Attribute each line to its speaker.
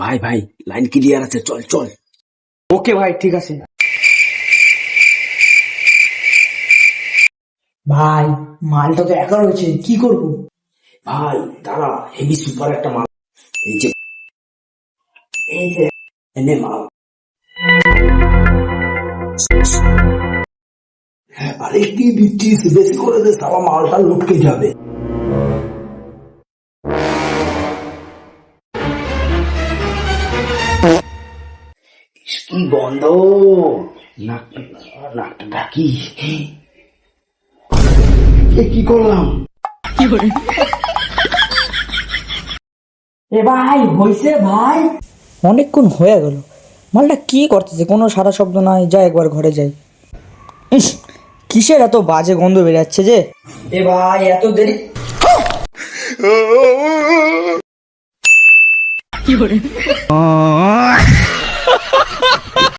Speaker 1: ভাই ভাই line clear আছে, চল চল।
Speaker 2: ওকে ভাই, ঠিক আছে। ভাই মালটা তো একা রয়েছে, কি করব?
Speaker 1: ভাই দাঁড়া, হেভি সুপার একটা মাল। এই যে এই যে এনে মাল। হ্যাঁ, আরে কি দিচ্ছিস, বেশি করে দে, সারা মালটা লুটকে যাবে। ইস, কি গন্ধ, নাকটা ডাকি। এ কি করলাম?
Speaker 2: এ ভাই হইছে ভাই, অনেকক্ষণ হয়ে গেল, মালটা কি করতেছে, কোনো সারা শব্দ নাই। যাই একবার ঘরে যাই। ইস, কিসের এত বাজে গন্ধ বেরাচ্ছে যে। এ ভাই এত দেরি।